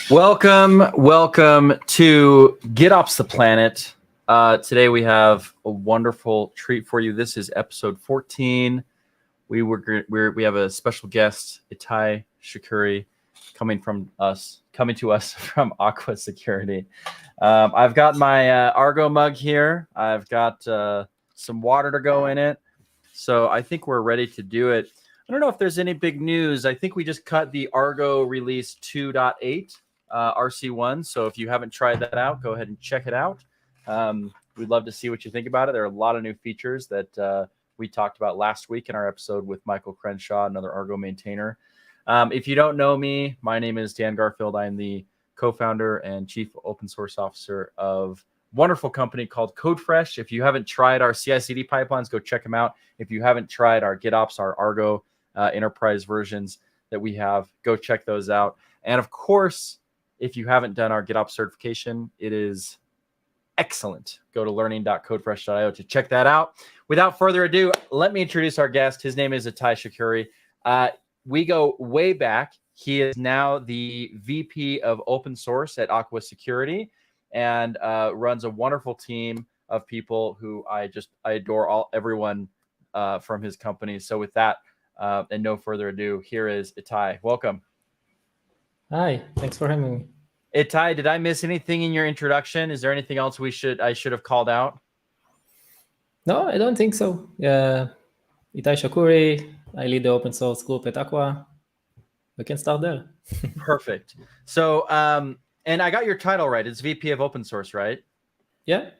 Welcome to GitOps the Planet. Today we have a wonderful treat for you. This is episode 14. We have a special guest, Itay Shakury, coming to us from Aqua Security. I've got my Argo mug here. I've got some water to go in it. So I think we're ready to do it. I don't know if there's any big news. I think we just cut the Argo release 2.8. RC1. So if you haven't tried that out, go ahead and check it out. We'd love to see what you think about it. There are a lot of new features that we talked about last week in our episode with Michael Crenshaw, another Argo maintainer. If you don't know me, my name is Dan Garfield. I'm the co-founder and chief open source officer of a wonderful company called CodeFresh. If you haven't tried our CI/CD pipelines, go check them out. If you haven't tried our GitOps, our Argo enterprise versions that we have, go check those out. And of course, if you haven't done our GitOps certification, it is excellent. Go to learning.codefresh.io to check that out. Without further ado, let me introduce our guest. His name is Itay Shakury. We go way back. He is now the VP of open source at Aqua Security and runs a wonderful team of people who I adore everyone from his company. So with that, and no further ado, here is Itay. Welcome. Hi, thanks for having me. Itay, did I miss anything in your introduction? Is there anything else I should have called out? No, I don't think so. Itay Shakury, I lead the open source group at Aqua. We can start there. Perfect. So, and I got your title right. It's VP of open source, right? Yeah.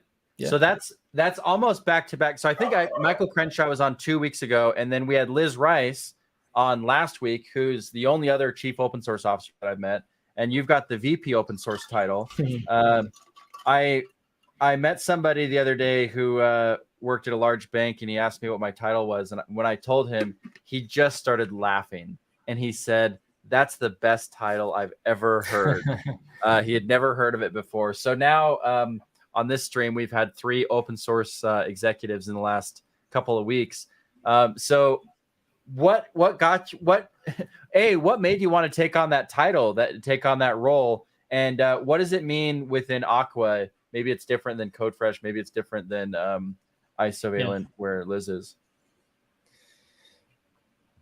So that's almost back to back. So I think Michael Crenshaw was on 2 weeks ago, and then we had Liz Rice on last week, who's the only other chief open source officer that I've met. And you've got the VP open source title. I met somebody the other day who worked at a large bank, and he asked me what my title was. And when I told him, he just started laughing, and he said, "That's the best title I've ever heard." He had never heard of it before. So now on this stream, we've had 3 open source executives in the last couple of weeks. So what made you want to take on that title, take on that role? And what does it mean within Aqua? Maybe it's different than CodeFresh. Maybe it's different than Isovalent, where Liz is.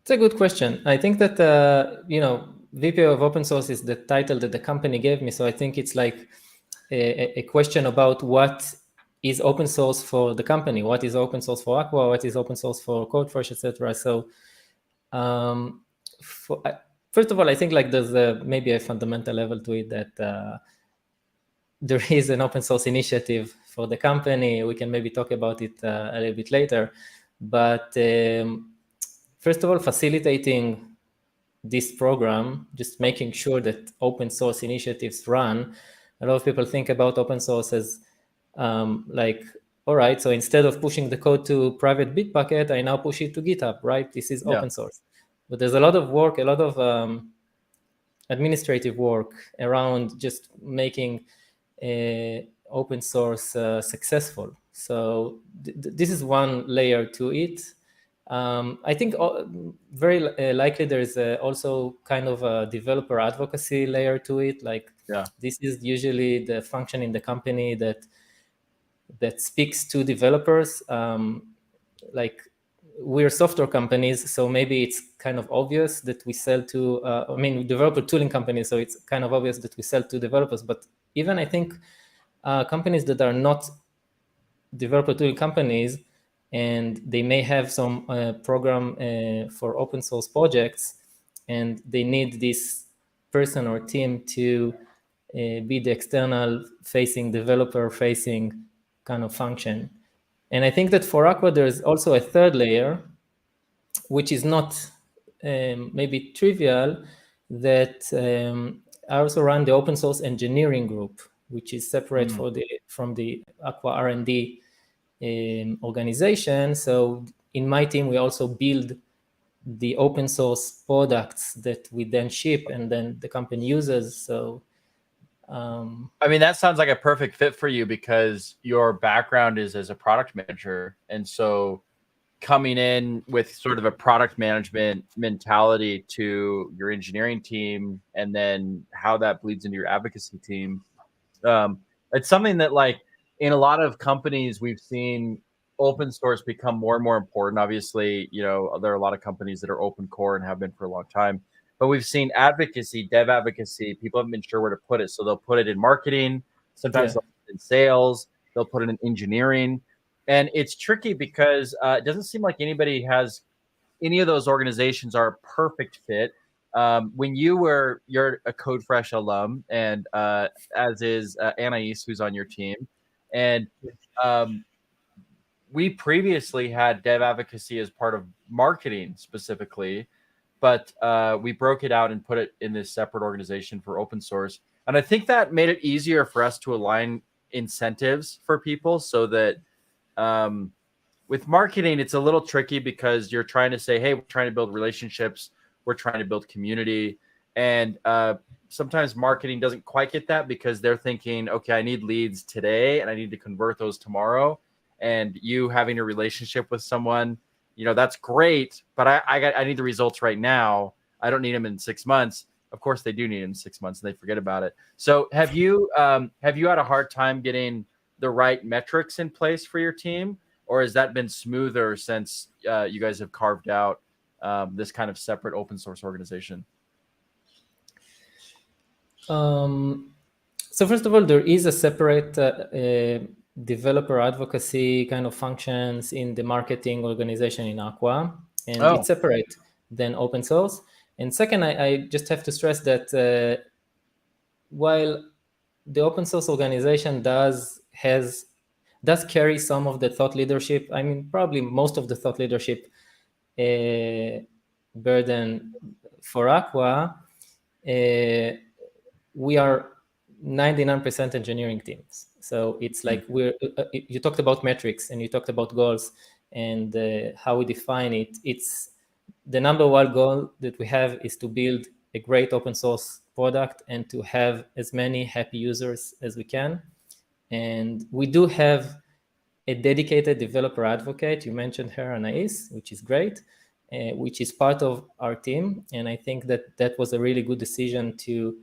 It's a good question. I think that, VP of open source is the title that the company gave me. So I think it's like a question about what is open source for the company, what is open source for Aqua, what is open source for CodeFresh, etc. So first of all, I think like there's maybe a fundamental level to it that there is an open source initiative for the company. We can maybe talk about it a little bit later. But first of all, facilitating this program, just making sure that open source initiatives run. A lot of people think about open source as all right, so instead of pushing the code to private Bitbucket, I now push it to GitHub, right? This is open source. But there's a lot of work, a lot of administrative work around just making open source successful. So this is one layer to it. I think very likely there is also kind of a developer advocacy layer to it. This is usually the function in the company that speaks to developers. We're software companies, so maybe it's kind of obvious that we sell to, developer tooling companies, so it's kind of obvious that we sell to developers. But even I think companies that are not developer tooling companies, and they may have some program for open source projects, and they need this person or team to be the external facing, developer facing kind of function. And I think that for Aqua, there's also a third layer, which is not maybe trivial, that I also run the open source engineering group, which is separate from the Aqua R&D organization. So in my team, we also build the open source products that we then ship and then the company uses. So that sounds like a perfect fit for you, because your background is as a product manager, and so coming in with sort of a product management mentality to your engineering team, and then how that bleeds into your advocacy team, it's something that, like, in a lot of companies, we've seen open source become more and more important. Obviously, there are a lot of companies that are open core and have been for a long time. But we've seen advocacy, dev advocacy, people haven't been sure where to put it. So they'll put it in marketing, sometimes they'll put it in sales, they'll put it in engineering. And it's tricky because it doesn't seem like any of those organizations are a perfect fit. When you're a CodeFresh alum, and as is Anais, who's on your team. And we previously had dev advocacy as part of marketing specifically, but we broke it out and put it in this separate organization for open source. And I think that made it easier for us to align incentives for people so that with marketing, it's a little tricky because you're trying to say, hey, we're trying to build relationships, we're trying to build community. And sometimes marketing doesn't quite get that because they're thinking, okay, I need leads today and I need to convert those tomorrow. And you having a relationship with someone, that's great, but I need the results right now. I don't need them in 6 months. Of course, they do need them in 6 months and they forget about it. So have you had a hard time getting the right metrics in place for your team? Or has that been smoother since you guys have carved out this kind of separate open source organization? So first of all, there is a separate developer advocacy kind of functions in the marketing organization in Aqua, and it's separate than open source. And second, I just have to stress that while the open source organization does carry some of the thought leadership, I mean, probably most of the thought leadership burden for Aqua, we are 99% engineering teams. So it's like you talked about metrics and you talked about goals and how we define it. It's the number one goal that we have is to build a great open source product and to have as many happy users as we can. And we do have a dedicated developer advocate. You mentioned her, Anais, which is great, which is part of our team. And I think that was a really good decision to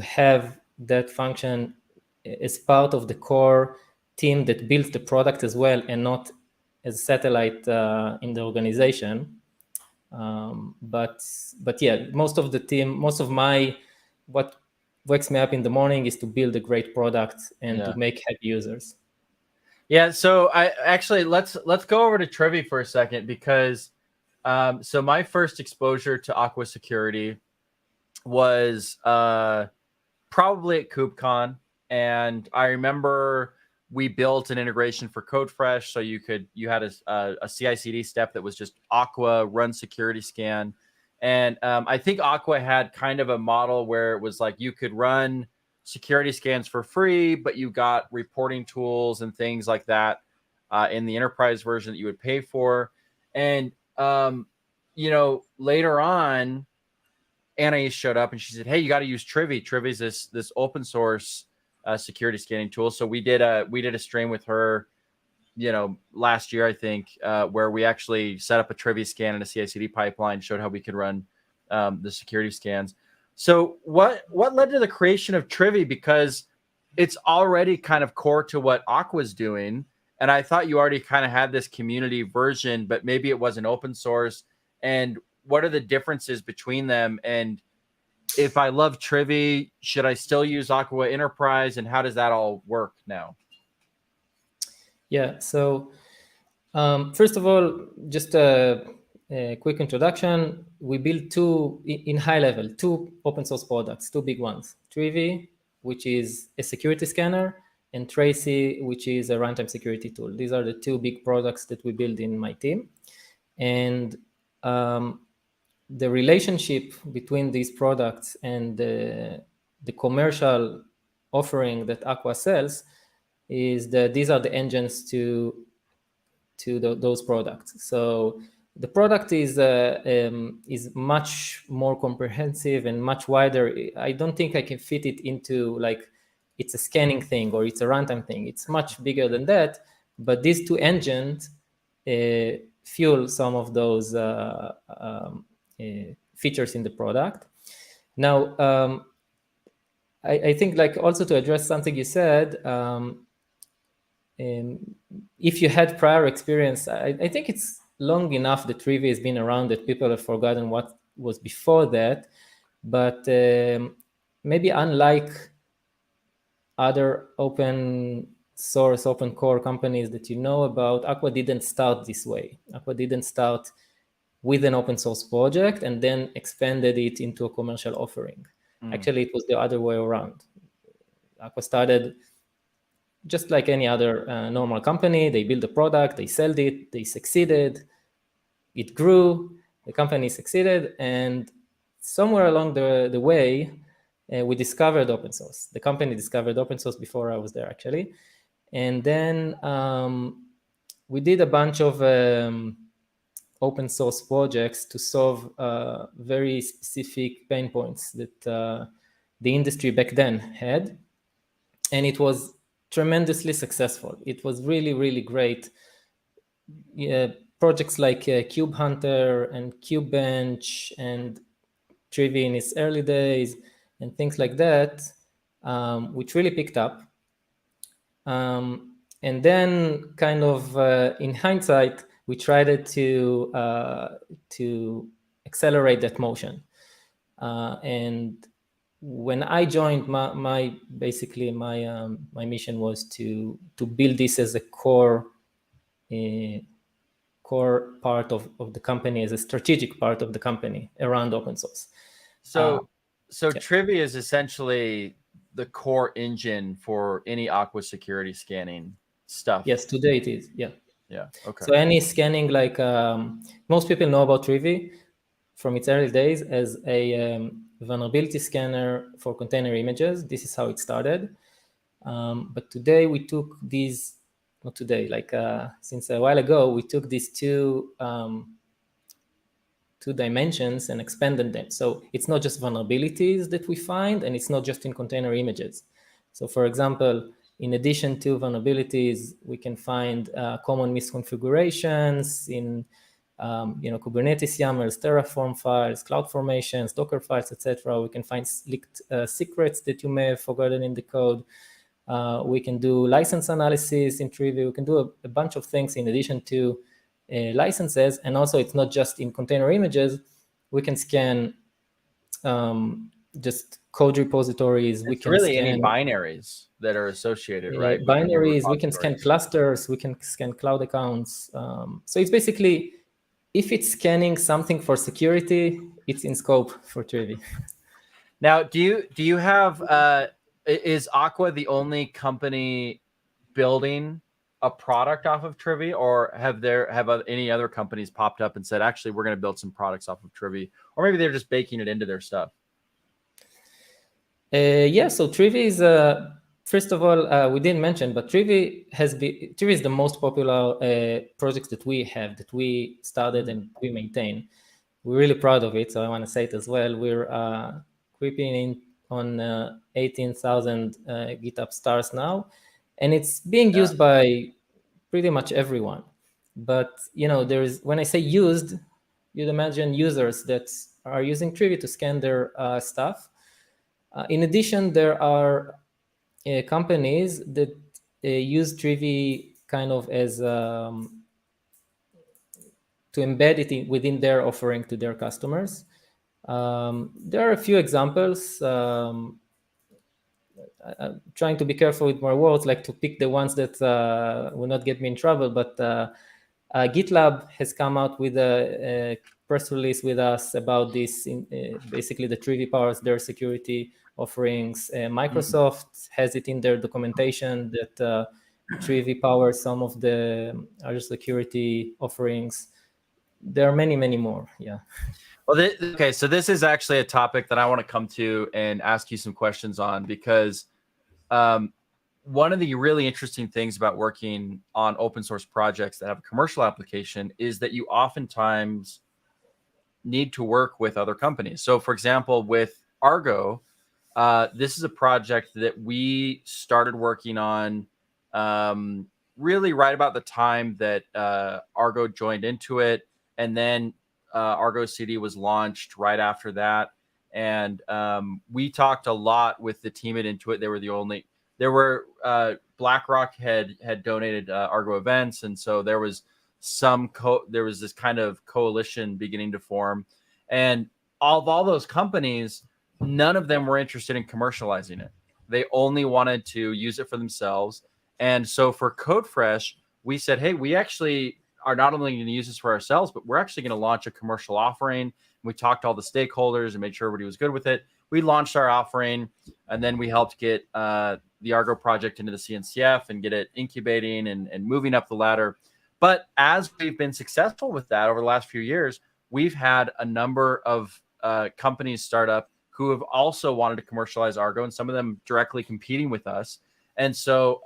have that function as part of the core team that builds the product as well, and not as a satellite in the organization. But yeah, most of the team, what wakes me up in the morning is to build a great product and to make happy users. Yeah, so let's go over to Trevi for a second because so my first exposure to Aqua security was probably at KubeCon, and I remember we built an integration for CodeFresh, so you had a CI/CD step that was just Aqua run security scan, and I think Aqua had kind of a model where it was like you could run security scans for free, but you got reporting tools and things like that in the enterprise version that you would pay for, and later on, Anais showed up and she said, "Hey, you got to use Trivi. Trivi's this open source security scanning tool." So we did a stream with her, last year I think, where we actually set up a Trivi scan and a CI/CD pipeline, showed how we could run the security scans. So what led to the creation of Trivi? Because it's already kind of core to what Aqua's doing, and I thought you already kind of had this community version, but maybe it wasn't open source. And what are the differences between them? And if I love Trivi, should I still use Aqua Enterprise? And how does that all work now? Yeah, so first of all, just a quick introduction. We built in high level, two open source products, two big ones. Trivi, which is a security scanner, and Tracy, which is a runtime security tool. These are the two big products that we build in my team. And the relationship between these products and the commercial offering that Aqua sells is that these are the engines to those products. So the product is much more comprehensive and much wider. I don't think I can fit it into like it's a scanning thing or it's a runtime thing. It's much bigger than that. But these two engines fuel some of those features in the product. Now, I think like also to address something you said, if you had prior experience, I think it's long enough that Trivi has been around that people have forgotten what was before that. But maybe unlike other open source, open core companies that you know about, Aqua didn't start this way. Aqua didn't start with an open source project and then expanded it into a commercial offering. Actually, it was the other way around. Aqua started just like any other normal company. They build a product, they sold it, they succeeded, it grew, the company succeeded, and somewhere along the way, we discovered open source. The company discovered open source before I was there, actually. And then we did a bunch of open source projects to solve very specific pain points that the industry back then had. And it was tremendously successful. It was really, really great. Projects like Cube Hunter and KubeBench and Trivy in its early days and things like that, which really picked up. And then kind of in hindsight, we tried to accelerate that motion. And when I joined, my mission was to build this as a core part of the company, as a strategic part of the company around open source. So Trivy is essentially the core engine for any Aqua security scanning stuff. Yes, today it is. Yeah. Okay. So any scanning, like most people know about Trivy from its early days as a vulnerability scanner for container images. This is how it started. But today we took these, not today, like since a while ago, we took these two dimensions and expanded them. So it's not just vulnerabilities that we find, and it's not just in container images. So for example, in addition to vulnerabilities, we can find common misconfigurations in Kubernetes YAMLs, Terraform files, Cloud Formations, Docker files, etc. We can find leaked secrets that you may have forgotten in the code. We can do license analysis in Trivy. We can do a bunch of things in addition to licenses. And also, it's not just in container images. We can scan just code repositories. We can really scan any binaries that are associated, right? Binaries. We can scan clusters. We can scan cloud accounts. So it's basically, if it's scanning something for security, it's in scope for Trivy. Now, do you have is Aqua the only company building a product off of Trivy, or have any other companies popped up and said, actually, we're going to build some products off of Trivy, or maybe they're just baking it into their stuff? Yeah, so Trivy is first of all, we didn't mention, but Trivy is the most popular project that we have, that we started and we maintain. We're really proud of it, so I want to say it as well. We're creeping in on 18,000 GitHub stars now, and it's being used by pretty much everyone. But when I say used, you'd imagine users that are using Trivy to scan their stuff. In addition, there are companies that use Trivy kind of as to embed it within their offering to their customers. There are a few examples. I'm trying to be careful with my words, like to pick the ones that will not get me in trouble. But GitLab has come out with a press release with us about this. Basically, the Trivy powers their security offerings. Microsoft has it in their documentation that Trivy powers some of the other security offerings. There are many, many more. Yeah. Well, okay. So this is actually a topic that I want to come to and ask you some questions on, because one of the really interesting things about working on open source projects that have a commercial application is that you oftentimes need to work with other companies. So for example, with Argo, this is a project that we started working on really right about the time that Argo joined into it. And then Argo CD was launched right after that. And we talked a lot with the team at Intuit. BlackRock had donated Argo events. And so there was this kind of coalition beginning to form. And of all those companies, none of them were interested in commercializing it. They only wanted to use it for themselves. And so for CodeFresh, we said, hey, we actually are not only going to use this for ourselves, but we're actually going to launch a commercial offering. We talked to all the stakeholders and made sure everybody was good with it. we launched our offering, and then we helped get the Argo project into the CNCF and get it incubating and moving up the ladder. But as we've been successful with that over the last few years, we've had a number of companies start up who have also wanted to commercialize Argo, and some of them directly competing with us. And so,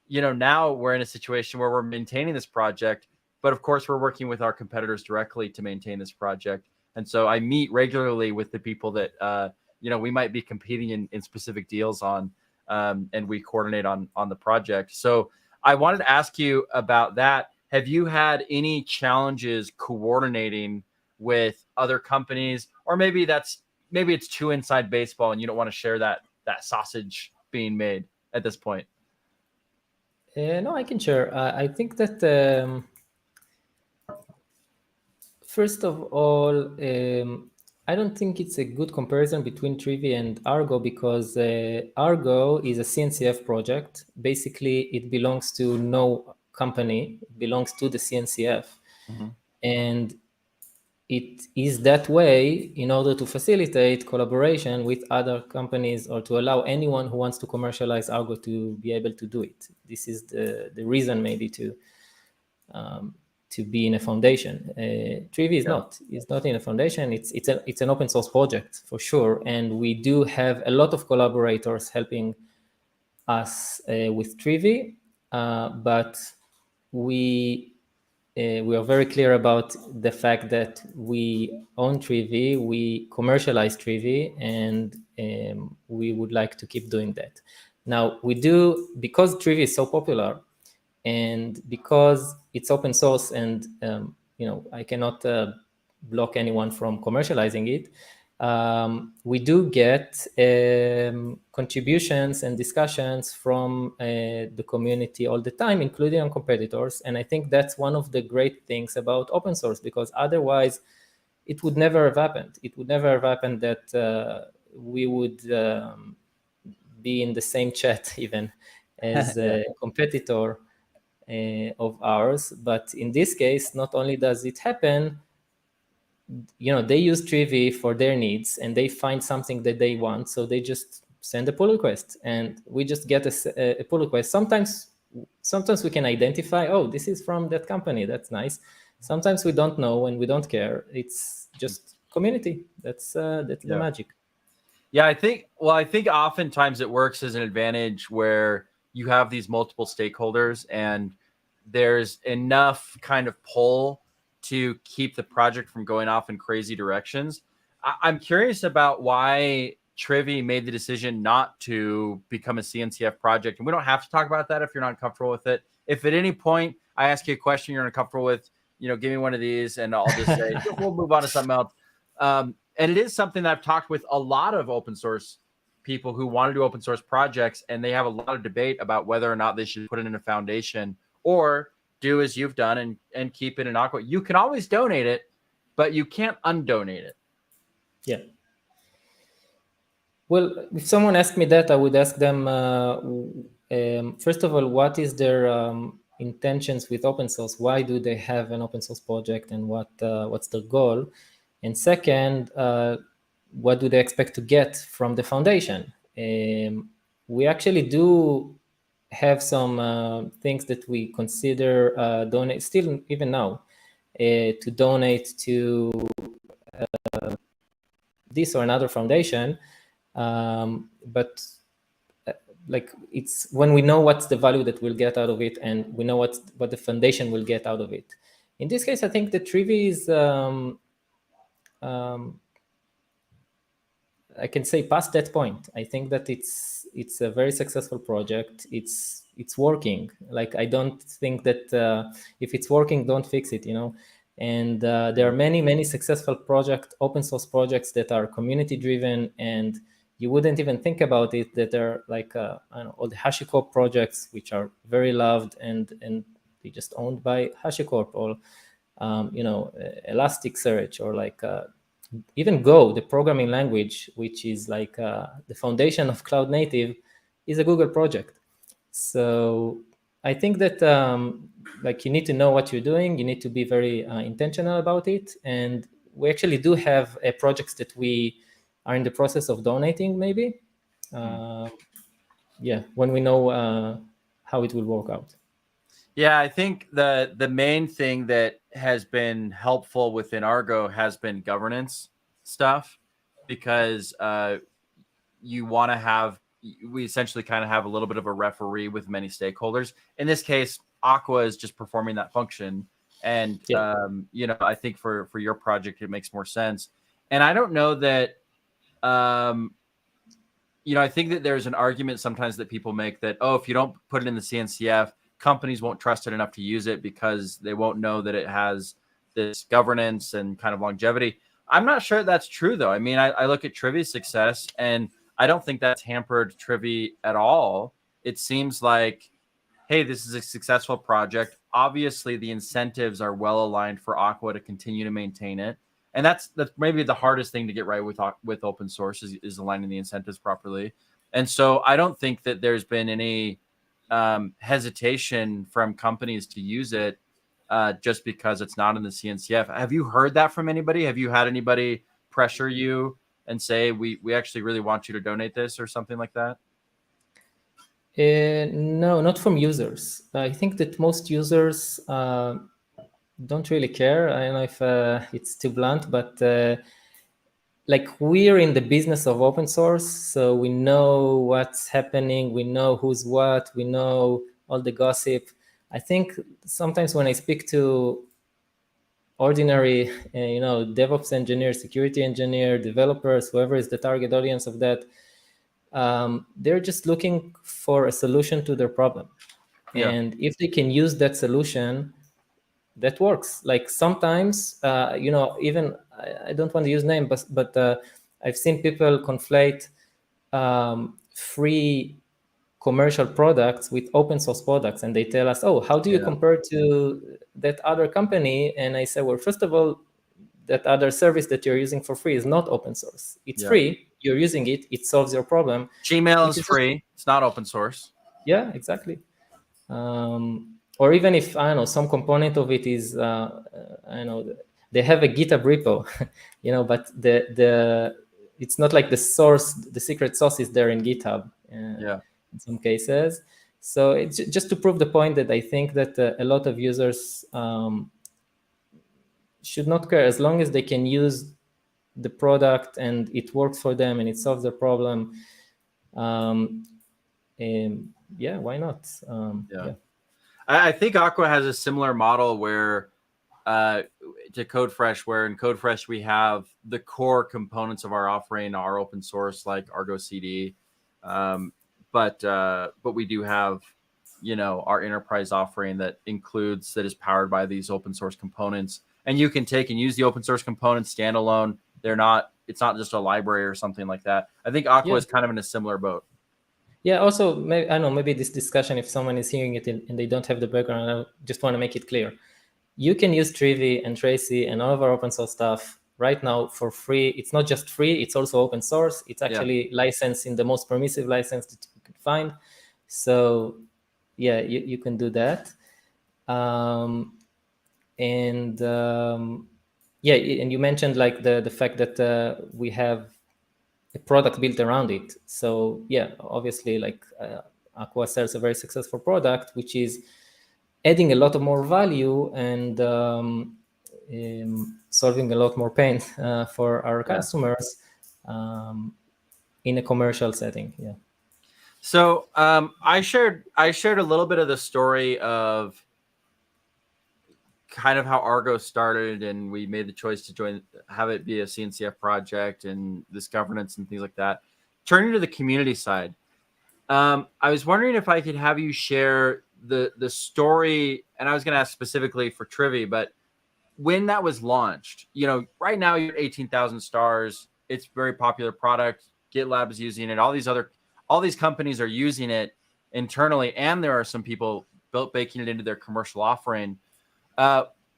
now we're in a situation where we're maintaining this project, but of course we're working with our competitors directly to maintain this project. And so I meet regularly with the people that, we might be competing in specific deals on, and we coordinate on the project. So I wanted to ask you about that. Have you had any challenges coordinating with other companies, or maybe it's too inside baseball and you don't want to share that sausage being made at this point? No, I can share. I think that first of all, I don't think it's a good comparison between Trivi and Argo, because Argo is a CNCF project. Basically, it belongs to no company. It belongs to the CNCF. Mm-hmm. And it is that way in order to facilitate collaboration with other companies, or to allow anyone who wants to commercialize Argo to be able to do it. This is the reason maybe to be in a foundation. Trivi is not in a foundation. It's an open source project for sure, and we do have a lot of collaborators helping us with Trivi, but we are very clear about the fact that we own Trivi, we commercialize Trivi, and we would like to keep doing that. Now, we do, because Trivi is so popular, and because it's open source, and I cannot block anyone from commercializing it, we do get contributions and discussions from the community all the time, including on competitors. And I think that's one of the great things about open source, because otherwise it would never have happened. It would never have happened that we would be in the same chat even as a competitor of ours. But in this case, not only does it happen, they use Trivi for their needs, and they find something that they want, so they just send a pull request, and we just get a pull request. Sometimes we can identify, oh, this is from that company. That's nice. Sometimes we don't know, and we don't care. It's just community. That's the magic. Yeah, I think oftentimes it works as an advantage where you have these multiple stakeholders and there's enough kind of pull to keep the project from going off in crazy directions. I'm curious about why Trivi made the decision not to become a CNCF project. And we don't have to talk about that if you're not comfortable with it. If at any point I ask you a question you're uncomfortable with, give me one of these and I'll just say, we'll move on to something else. And it is something that I've talked with a lot of open source people who want to do open source projects, and they have a lot of debate about whether or not they should put it in a foundation or do as you've done and keep it in Aqua. You can always donate it, but you can't undonate it. Yeah. Well, if someone asked me that, I would ask them, first of all, what is their intentions with open source? Why do they have an open source project, and what's their goal? And second, what do they expect to get from the foundation? We actually do have some things that we consider donate still even now to donate to this or another foundation, but like it's when we know what's the value that we'll get out of it, and we know what the foundation will get out of it. In this case, I think the Trivi is I can say past that point. I think that it's a very successful project. It's working. Like, I don't think that if it's working, don't fix it, And there are many successful open source projects that are community driven, and you wouldn't even think about it, that are like all the HashiCorp projects, which are very loved and they just owned by HashiCorp, or Elasticsearch, or like even Go, the programming language, which is like the foundation of cloud native, is a Google project. So I think that like you need to know what you're doing. You need to be very intentional about it. And we actually do have projects that we are in the process of donating, maybe. When we know how it will work out. Yeah, I think the main thing that has been helpful within Argo has been governance stuff, because you want to have, we essentially kind of have a little bit of a referee with many stakeholders. In this case, Aqua is just performing that function. And, I think for your project, it makes more sense. And I don't know that, I think that there's an argument sometimes that people make that, if you don't put it in the CNCF, companies won't trust it enough to use it because they won't know that it has this governance and kind of longevity. I'm not sure that's true, though. I mean, I look at Trivi's success, and I don't think that's hampered Trivi at all. It seems like, hey, this is a successful project. Obviously, the incentives are well aligned for Aqua to continue to maintain it. And that's maybe the hardest thing to get right with open source is aligning the incentives properly. And so I don't think that there's been any hesitation from companies to use it just because it's not in the CNCF. Have you heard that from anybody? Have you had anybody pressure you and say, we actually really want you to donate this or something like that? No, not from users. I think that most users don't really care. I don't know if it's too blunt, but like, we're in the business of open source, so we know what's happening, we know who's what, we know all the gossip. I think sometimes when I speak to ordinary, DevOps engineer, security engineer, developers, whoever is the target audience of that, they're just looking for a solution to their problem. Yeah. And if they can use that solution, that works. Like, sometimes, even I don't want to use name, but I've seen people conflate free commercial products with open source products, and they tell us, "Oh, how do you compare to that other company?" And I say, "Well, first of all, that other service that you're using for free is not open source. It's free. You're using it. It solves your problem. Gmail is free. It's not open source." Yeah, exactly. Or even if, I don't know, some component of it is, they have a GitHub repo, but it's not like the source, the secret sauce is there in GitHub in some cases. So it's just to prove the point that I think that a lot of users should not care, as long as they can use the product and it works for them and it solves the problem. Why not? I think Aqua has a similar model where to CodeFresh, where in CodeFresh we have the core components of our offering are open source, like Argo CD, but we do have our enterprise offering that is powered by these open source components, and you can take and use the open source components standalone. It's not just a library or something like that. I think Aqua is kind of in a similar boat. Yeah, also, I don't know, maybe this discussion, if someone is hearing it and they don't have the background, I just want to make it clear. You can use Trivi and Tracy and all of our open source stuff right now for free. It's not just free, it's also open source. It's actually licensed in the most permissive license that you could find. So yeah, you can do that. And you mentioned like the fact that we have a product built around it. So yeah, obviously, like Aqua sells a very successful product, which is adding a lot of more value and solving a lot more pain for our customers in a commercial setting. Yeah. So I shared a little bit of the story of kind of how Argo started, and we made the choice to have it be a CNCF project and this governance and things like that. Turning to the community side, I was wondering if I could have you share the story, and I was going to ask specifically for Trivi, but when that was launched, right now you're at 18,000 stars. It's a very popular product. GitLab is using it. All these companies are using it internally, and there are some people baking it into their commercial offering.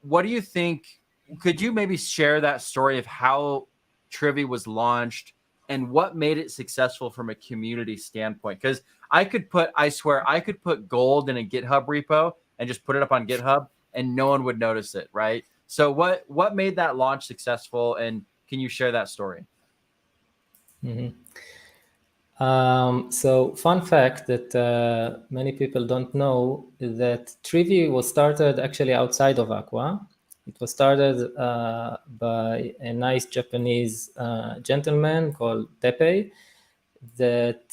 What do you think? Could you maybe share that story of how Trivi was launched and what made it successful from a community standpoint? Because I swear I could put gold in a GitHub repo and just put it up on GitHub and no one would notice it, right? So what made that launch successful, and can you share that story? Mhm. So fun fact that many people don't know is that Trivi was started actually outside of Aqua. It was started by a nice Japanese gentleman called Teppei that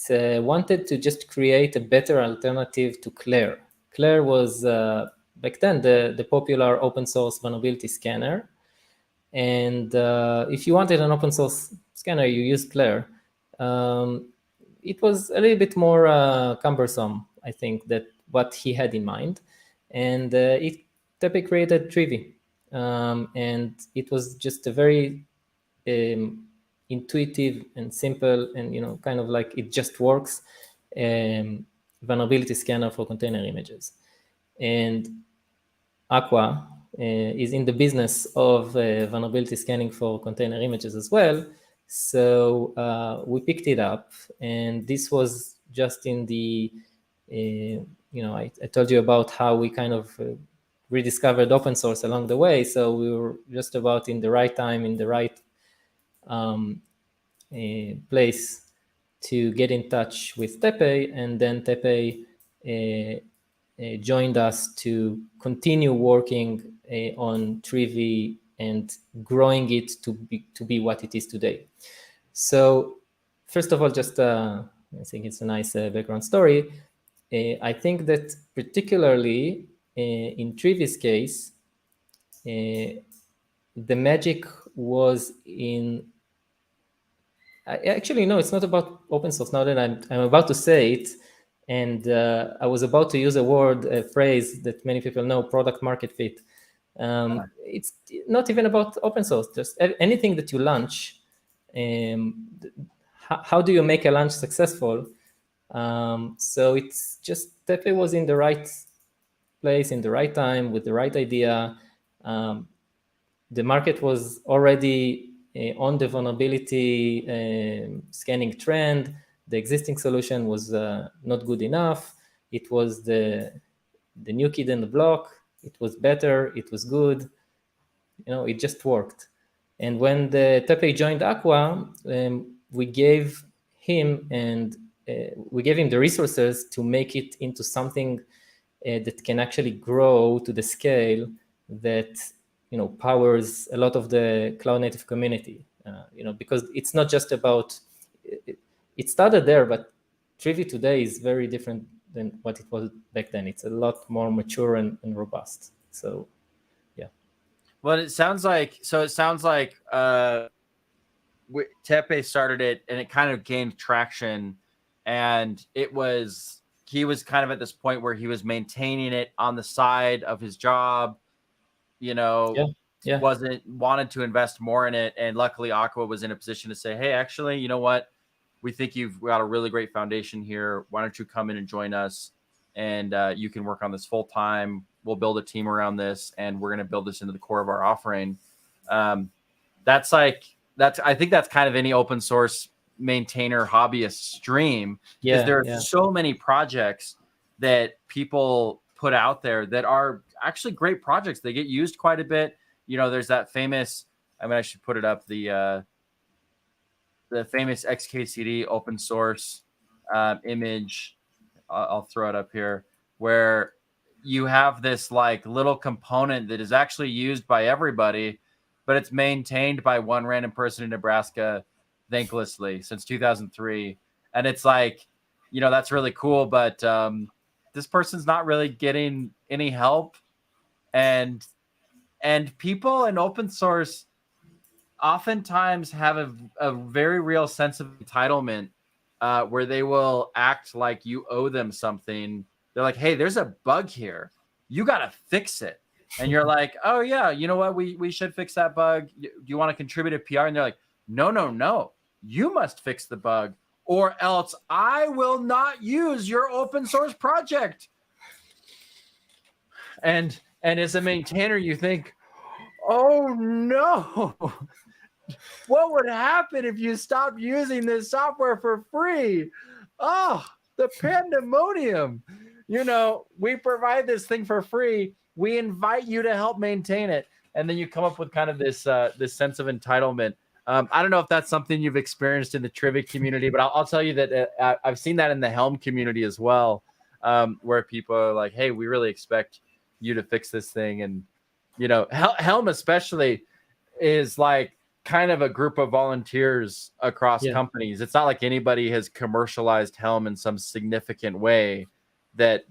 wanted to just create a better alternative to Claire. Claire was back then the popular open source vulnerability scanner. And if you wanted an open source scanner, you used Claire. Um, it was a little bit more cumbersome, I think, that what he had in mind. And Tepe created Trivi. And it was just a very intuitive and simple and, kind of like it just works vulnerability scanner for container images. And Aqua is in the business of vulnerability scanning for container images as well. So we picked it up, and this was just in the, I told you about how we kind of rediscovered open source along the way. So we were just about in the right time, in the right place to get in touch with Tepe, and then Tepe joined us to continue working on Trivi and growing it to be what it is today. So, first of all, just I think it's a nice background story. I think that particularly in Trivi's case, the magic was in actually, no, it's not about open source. Now that I'm about to say it, and I was about to use a phrase that many people know, product market fit. It's not even about open source. Just anything that you launch. How do you make a launch successful? So it's just Tepe was in the right place, in the right time, with the right idea. The market was already on the vulnerability scanning trend. The existing solution was not good enough. It was the new kid in the block. It was better. It was good. It just worked. And when the Tepe joined Aqua, we gave him the resources to make it into something that can actually grow to the scale that powers a lot of the cloud native community. Because it's not just about it started there, but Trivi today is very different than what it was back then. It's a lot more mature and robust. So, yeah. Well, it sounds like Tepe started it, and it kind of gained traction, and he was kind of at this point where he was maintaining it on the side of his job, Yeah. wanted to invest more in it, and luckily Aqua was in a position to say, hey, actually, you know what, we think you've got a really great foundation here. Why don't you come in and join us, and you can work on this full time. We'll build a team around this, and we're going to build this into the core of our offering. I think that's kind of any open source maintainer hobbyist dream, because there are so many projects that people put out there that are actually great projects. They get used quite a bit. There's that famous, I should put it up, the famous XKCD open source image. I'll throw it up here, where you have this like little component that is actually used by everybody, but it's maintained by one random person in Nebraska thanklessly since 2003. And it's like, that's really cool, but this person's not really getting any help. And people in open source oftentimes have a very real sense of entitlement, where they will act like you owe them something. They're like, hey, there's a bug here. You got to fix it. And you're like, oh, yeah, you know what? We should fix that bug. Do you want to contribute to PR? And they're like, no. You must fix the bug, or else I will not use your open source project. And as a maintainer, you think, oh, no. What would happen if you stopped using this software for free? Oh, the pandemonium. We provide this thing for free. We invite you to help maintain it. And then you come up with kind of this sense of entitlement. I don't know if that's something you've experienced in the Trivia community, but I'll tell you that I've seen that in the Helm community as well, where people are like, "Hey, we really expect you to fix this thing," and Helm especially is like kind of a group of volunteers across companies. It's not like anybody has commercialized Helm in some significant way that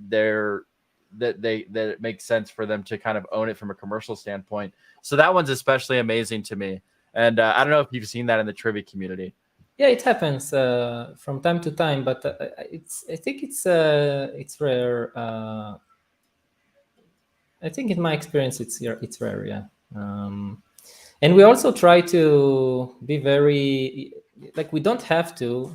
it makes sense for them to kind of own it from a commercial standpoint. So that one's especially amazing to me. And I don't know if you've seen that in the Trivia community. Yeah, it happens from time to time, but I think it's rare. I think in my experience, it's rare. Yeah. And we also try to be very, like, we don't have to.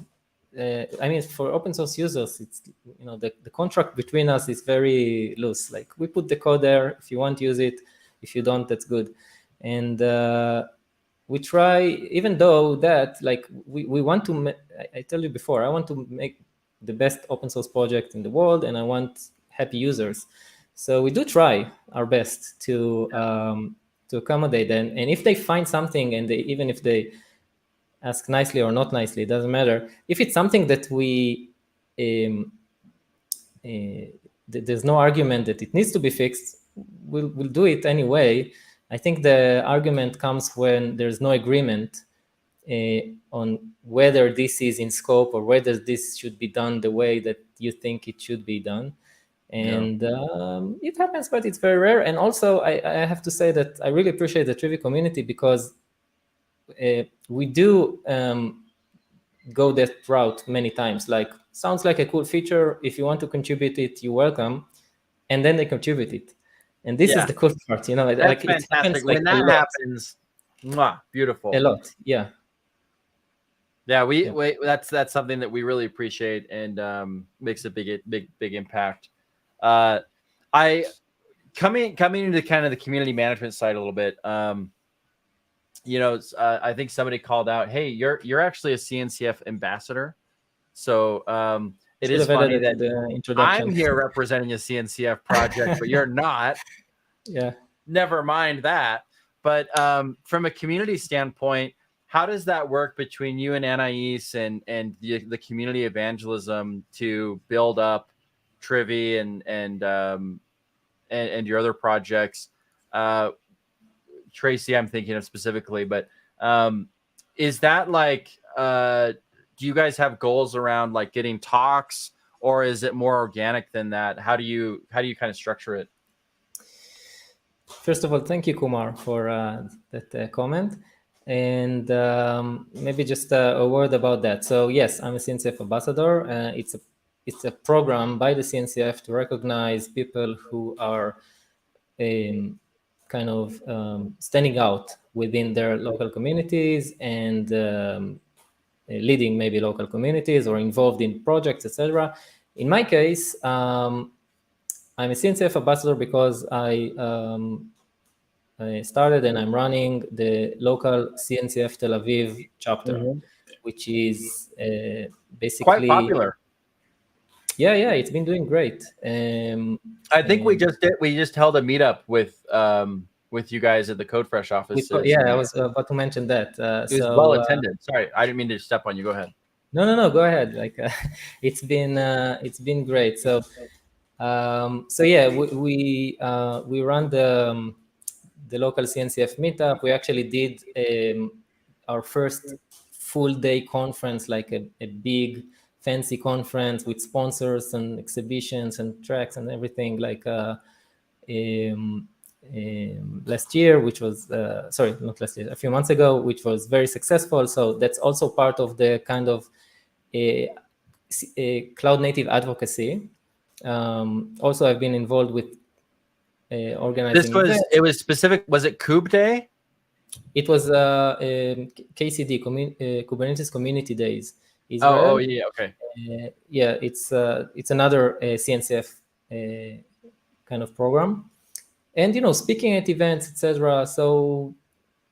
I mean, for open source users, it's the contract between us is very loose. Like, we put the code there. If you want, use it. If you don't, that's good. And we try, even though that, like, we want to. I tell you before, I want to make the best open source project in the world, and I want happy users. So we do try our best to accommodate them. And if they find something, and even if they ask nicely or not nicely, it doesn't matter. If it's something that there's no argument that it needs to be fixed, we'll do it anyway. I think the argument comes when there's no agreement on whether this is in scope or whether this should be done the way that you think it should be done. And it happens, but it's very rare. And also, I have to say that I really appreciate the Trivia community, because we do go that route many times. Like, sounds like a cool feature. If you want to contribute it, you're welcome. And then they contribute it. And this is the cool part, That's like, fantastic. it happens, when like, that happens, beautiful. A lot, yeah. Yeah, that's something that we really appreciate, and makes a big impact. I coming into kind of the community management side a little bit. I think somebody called out, "Hey, you're actually a CNCF ambassador." So it is funny that I'm here representing a CNCF project, but you're not. Yeah. Never mind that. But from a community standpoint, how does that work between you and Anais and the community evangelism to build up Trivia and your other projects? Tracy, I'm thinking of specifically, but is that like, do you guys have goals around like getting talks, or is it more organic than that? How do you kind of structure it? First of all, thank you, Kumar, for that comment. And maybe just a word about that. So yes, I'm a CNCF ambassador. It's a program by the CNCF to recognize people who are kind of standing out within their local communities and leading maybe local communities or involved in projects, etc. In my case, I'm a CNCF ambassador because I started and I'm running the local CNCF Tel Aviv chapter, which is basically quite popular. Yeah, it's been doing great. I think we just held a meetup with you guys at the CodeFresh office. I was about to mention that. It was well attended. Sorry, I didn't mean to step on you. Go ahead. No, go ahead. Like it's been great. So yeah, we run the local CNCF meetup. We actually did our first full day conference, like a big fancy conference with sponsors and exhibitions and tracks and everything, like last year, which was sorry, not last year, a few months ago, which was very successful. So that's also part of the kind of a cloud native advocacy. Also, I've been involved with organizing. It was specific. Was it Kube Day? It was KCD, Kubernetes Community Days. Israel. Oh yeah, okay. Yeah, it's another CNCF kind of program, and speaking at events, etc. So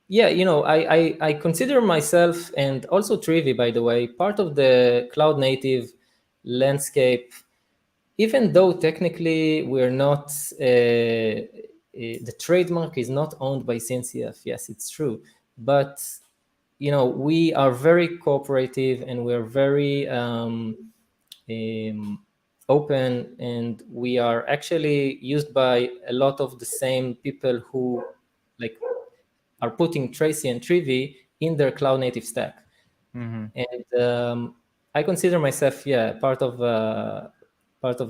yeah, I consider myself, and also Trivia, by the way, part of the cloud native landscape, even though technically we're not, the trademark is not owned by CNCF. Yes, it's true. But we are very cooperative and we're very open, and we are actually used by a lot of the same people who like are putting Tracy and Trivi in their cloud native stack. And I consider myself, part of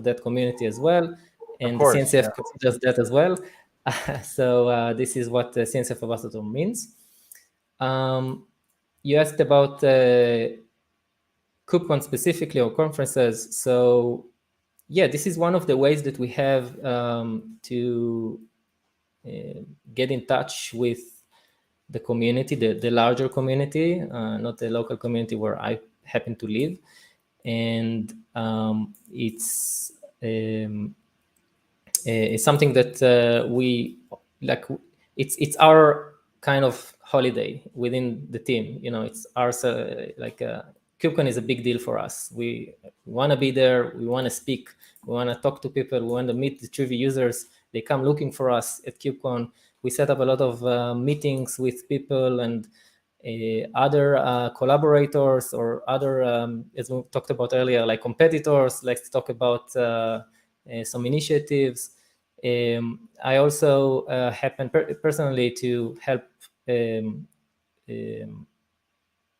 that community as well, and Of the course, CNCF considers that as well. So this is what the CNCF ambassador means. You asked about KubeCon specifically, or conferences. So this is one of the ways that we have to get in touch with the community, the larger community, not the local community where I happen to live. And it's something that we like. It's our kind of holiday within the team. It's ours. KubeCon is a big deal for us. We want to be there. We want to speak. We want to talk to people. We want to meet the Trivi users. They come looking for us at KubeCon. We set up a lot of meetings with people and other collaborators, or other, as we talked about earlier, like competitors. Let's talk about some initiatives. I also happen personally to help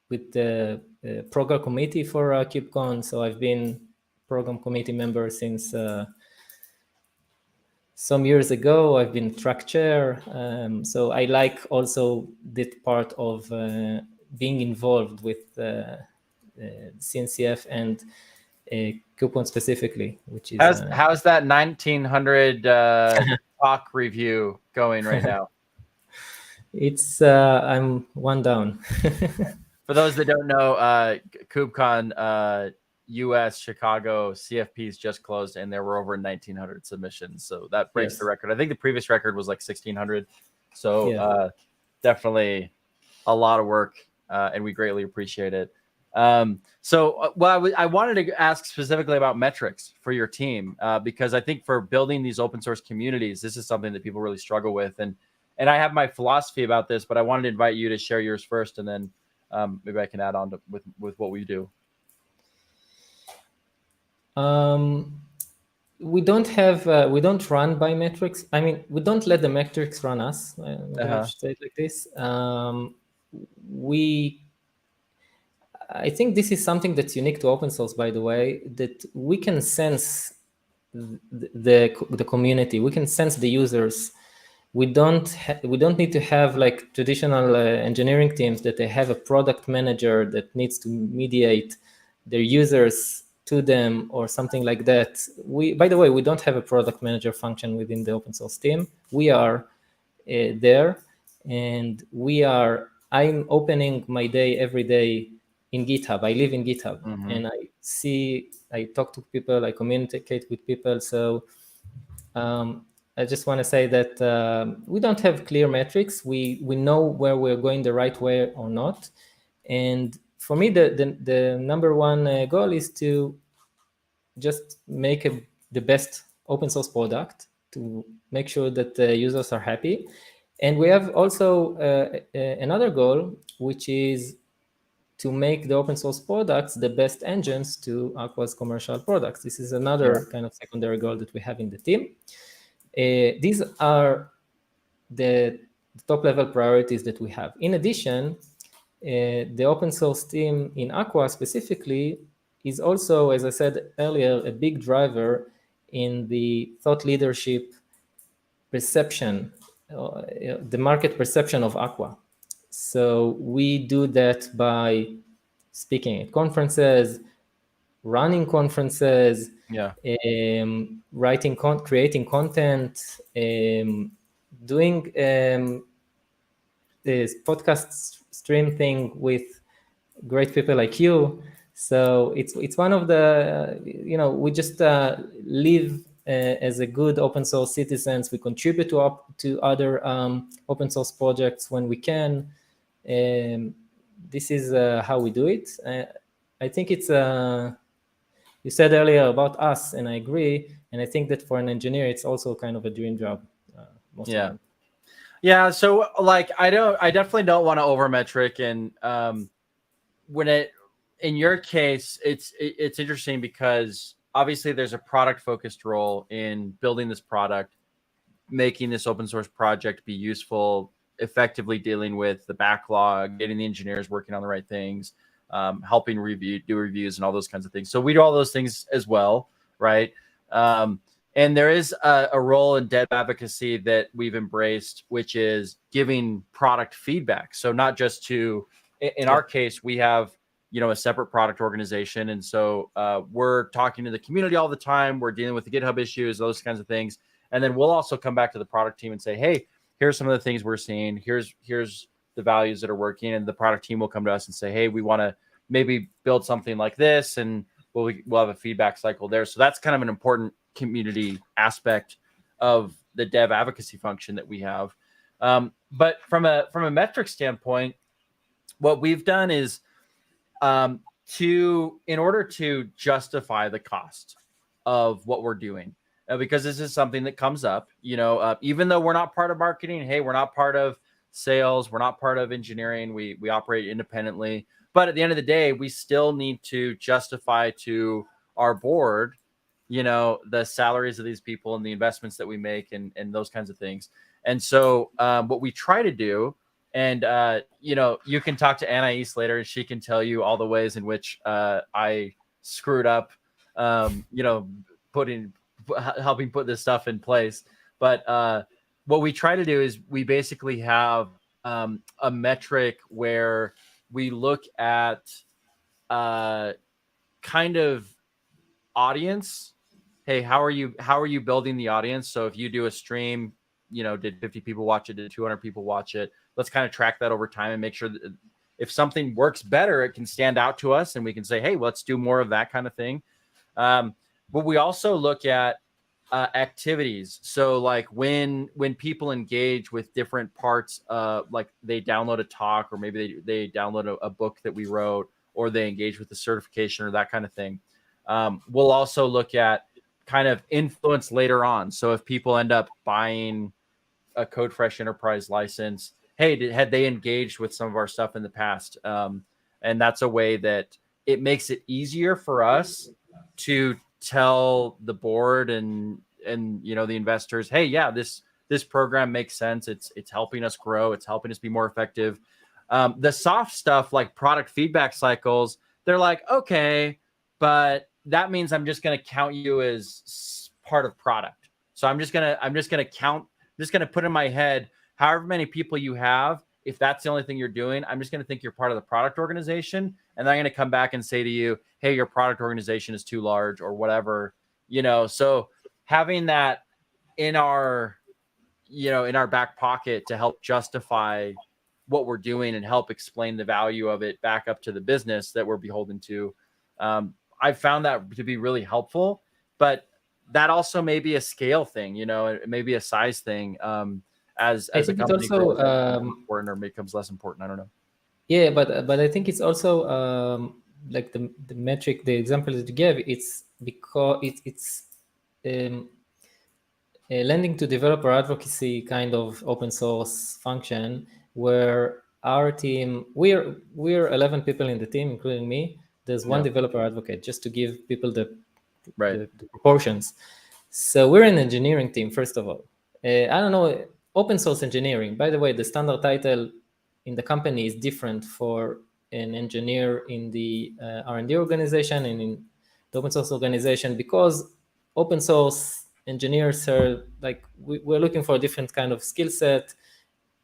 with the program committee for KubeCon. So I've been program committee member since some years ago. I've been track chair. So I like also that part of being involved with CNCF and KubeCon specifically, which is how's that 1900 talk review going right now? It's I'm one down. For those that don't know, KubeCon US Chicago CFPs just closed, and there were over 1,900 submissions. So that breaks the record. I think the previous record was like 1,600. So definitely a lot of work, and we greatly appreciate it. I wanted to ask specifically about metrics for your team, because I think for building these open source communities, this is something that people really struggle with. And I have my philosophy about this, but I wanted to invite you to share yours first, and then maybe I can add on to, with what we do. We don't run by metrics. I mean, we don't let the metrics run us. I should say it like this. I think this is something that's unique to open source, by the way, that we can sense the community. We can sense the users. We don't need to have like traditional engineering teams that they have a product manager that needs to mediate their users to them or something like that. By the way, we don't have a product manager function within the open source team. We are there, and I'm opening my day every day in GitHub. I live in GitHub, and I talk to people, I communicate with people. So I just want to say that we don't have clear metrics. We know where we're going the right way or not. And for me, the number one goal is to just make the best open source product, to make sure that the users are happy. And we have also another goal, which is to make the open source products the best engines to Aqua's commercial products. This is another kind of secondary goal that we have in the team. These are the top level priorities that we have. In addition, the open source team in Aqua specifically is also, as I said earlier, a big driver in the thought leadership perception, the market perception of Aqua. So we do that by speaking at conferences, running conferences, creating content, doing this podcast stream thing with great people like you. So it's one of the, we just live as a good open source citizens. We contribute to other open source projects when we can. This is how we do it. I think it's you said earlier about us, and I agree. And I think that for an engineer, it's also kind of a dream job. Most of them. Yeah, so like I definitely don't want to over metric, and when it in your case, it's interesting because obviously there's a product focused role in building this product, making this open source project be useful, effectively dealing with the backlog, getting the engineers working on the right things, helping do reviews and all those kinds of things. So we do all those things as well, right? And there is a role in dev advocacy that we've embraced, which is giving product feedback. So not just in our case, we have a separate product organization, and so we're talking to the community all the time. We're dealing with the GitHub issues, those kinds of things, and then we'll also come back to the product team and say, hey, here's some of the things we're seeing. Here's the values that are working, and the product team will come to us and say, hey, we want to maybe build something like this, and we'll have a feedback cycle there. So that's kind of an important community aspect of the dev advocacy function that we have. But from a metric standpoint, what we've done is in order to justify the cost of what we're doing, because this is something that comes up, even though we're not part of marketing, hey, we're not part of sales, we're not part of engineering, we operate independently. But at the end of the day, we still need to justify to our board, the salaries of these people and the investments that we make and those kinds of things. And so what we try to do, and you can talk to Anais later, and she can tell you all the ways in which I screwed up, helping put this stuff in place. But what we try to do is we basically have a metric where we look at kind of audience. Hey, how are you building the audience? So if you do a stream, did 50 people watch it? Did 200 people watch it? Let's kind of track that over time and make sure that if something works better, it can stand out to us and we can say, hey, let's do more of that kind of thing. But we also look at activities. So like when people engage with different parts, like they download a talk, or maybe they download a book that we wrote, or they engage with the certification or that kind of thing. We'll also look at kind of influence later on. So if people end up buying a CodeFresh Enterprise license, hey, had they engaged with some of our stuff in the past? And that's a way that it makes it easier for us to tell the board and the investors, hey, yeah, this program makes sense. It's helping us grow. It's helping us be more effective. The soft stuff like product feedback cycles, they're like, okay, but that means I'm just going to count you as part of product. So I'm just going to put in my head, however many people you have, if that's the only thing you're doing, I'm just going to think you're part of the product organization. And then I'm going to come back and say to you, hey, your product organization is too large or whatever, so having that in our back pocket to help justify what we're doing and help explain the value of it back up to the business that we're beholden to. I've found that to be really helpful, but that also may be a scale thing, it may be a size thing. As a company also, important or becomes less important. I don't know. Yeah, but I think it's also like the metric, the example that you gave, it's because it's a lending to developer advocacy kind of open source function where our team, we're 11 people in the team, including me. There's one developer advocate, just to give people the proportions. So we're an engineering team, first of all. I don't know, open source engineering. By the way, the standard title in the company is different for an engineer in the R&D organization and in the open source organization, because open source engineers are like, we're looking for a different kind of skill set.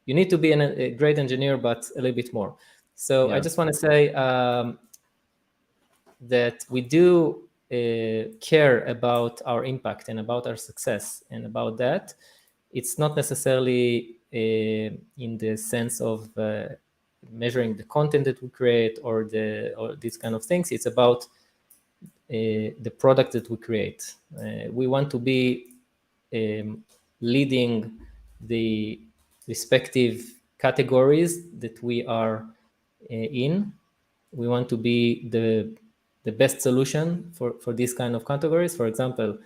You need to be a great engineer, but a little bit more. So I just want to say that we do care about our impact and about our success and about that. It's not necessarily in the sense of measuring the content that we create or these kind of things. It's about the product that we create. We want to be leading the respective categories that we are in. We want to be the best solution for these kind of categories. For example,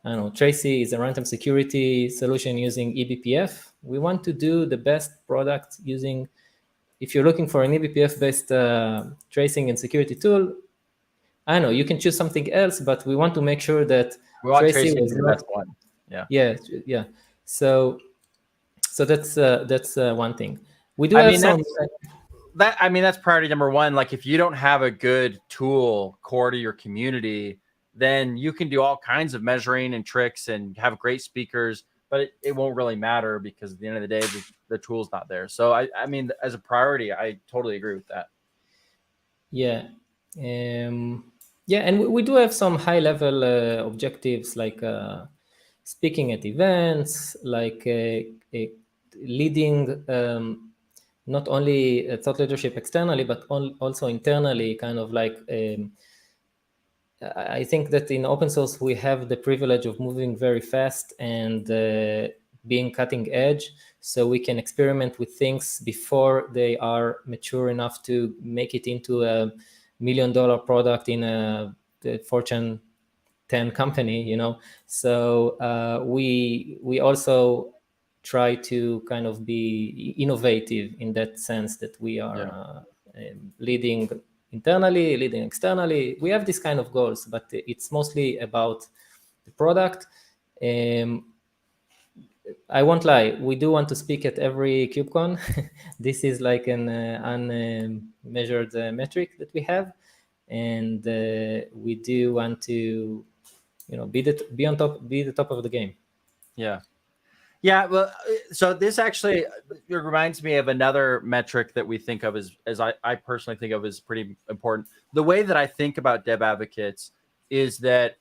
I don't know, Tracy is a runtime security solution using eBPF. We want to do the best product using, if you're looking for an eBPF-based tracing and security tool, I know you can choose something else, but we want to make sure that We want Tracy Tracy to was be the not. best one. Yeah. Yeah. So that's one thing. We do I have mean, some. that's priority number one. Like, if you don't have a good tool core to your community, then you can do all kinds of measuring and tricks and have great speakers, but it won't really matter because at the end of the day, the tool's not there. So I mean, as a priority, I totally agree with that. Yeah. And we do have some high level objectives like speaking at events, like leading not only thought leadership externally, but also internally, kind of like I think that in open source, we have the privilege of moving very fast and being cutting edge. So we can experiment with things before they are mature enough to make it into a $1 million product in the Fortune 10 company, So we also try to kind of be innovative in that sense that we are leading internally, leading externally. We have this kind of goals, but it's mostly about the product. I won't lie, we do want to speak at every KubeCon. This is like an unmeasured metric that we have, and we do want to, be the top of the game. Yeah, well, so this actually it reminds me of another metric that we think of as I personally think of as pretty important. The way that I think about dev advocates is that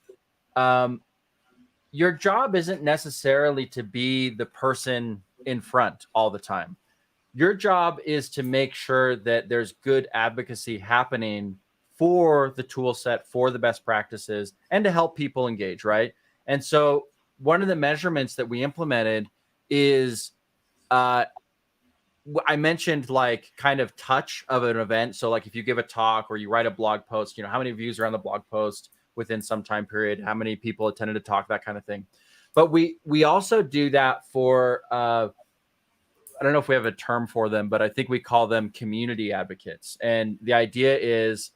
your job isn't necessarily to be the person in front all the time. Your job is to make sure that there's good advocacy happening for the tool set, for the best practices, and to help people engage, right? And so one of the measurements that we implemented is I mentioned like kind of touch of an event. So like if you give a talk or you write a blog post, how many views are on the blog post within some time period, how many people attended a talk, that kind of thing. But we also do that for I don't know if we have a term for them, but I think we call them community advocates. And the idea is,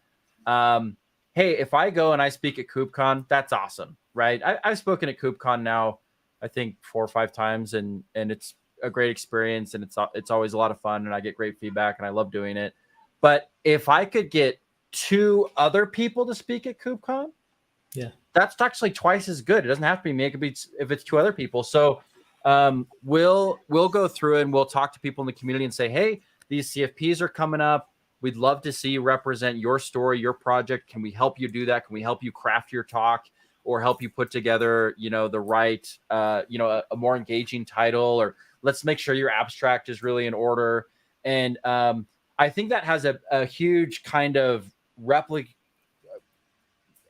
hey, if I go and I speak at KubeCon, that's awesome, right? I've spoken at KubeCon now, I think 4 or 5 times, and it's a great experience, and it's always a lot of fun, and I get great feedback, and I love doing it. But if I could get 2 other people to speak at KubeCon, that's actually twice as good. It doesn't have to be me. It could be if it's 2 other people. So we'll go through and we'll talk to people in the community and say, hey, these CFPs are coming up. We'd love to see you represent your story, your project. Can we help you do that? Can we help you craft your talk or help you put together, the right, a more engaging title, or let's make sure your abstract is really in order. And I think that has a huge kind of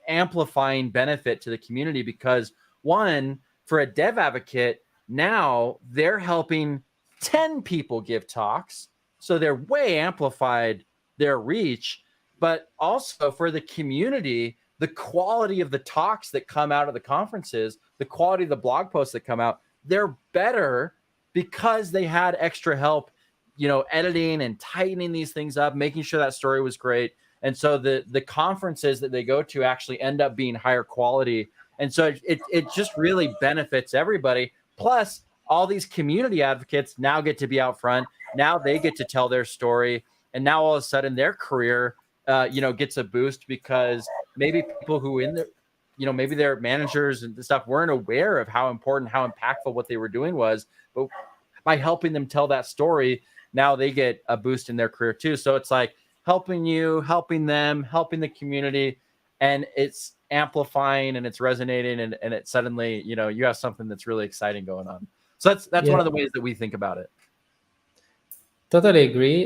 amplifying benefit to the community because, one, for a dev advocate, now they're helping 10 people give talks. So they're way amplified their reach. But also for the community, the quality of the talks that come out of the conferences, the quality of the blog posts that come out, they're better because they had extra help, editing and tightening these things up, making sure that story was great. And so the conferences that they go to actually end up being higher quality. And so it just really benefits everybody. Plus, all these community advocates now get to be out front. Now they get to tell their story. And now all of a sudden their career, gets a boost because maybe people who maybe their managers and stuff weren't aware of how important, how impactful what they were doing was. But by helping them tell that story, now they get a boost in their career too. So it's like, helping you, helping them, helping the community, and it's amplifying and it's resonating, and it suddenly, you have something that's really exciting going on. So that's one of the ways that we think about it. Totally agree.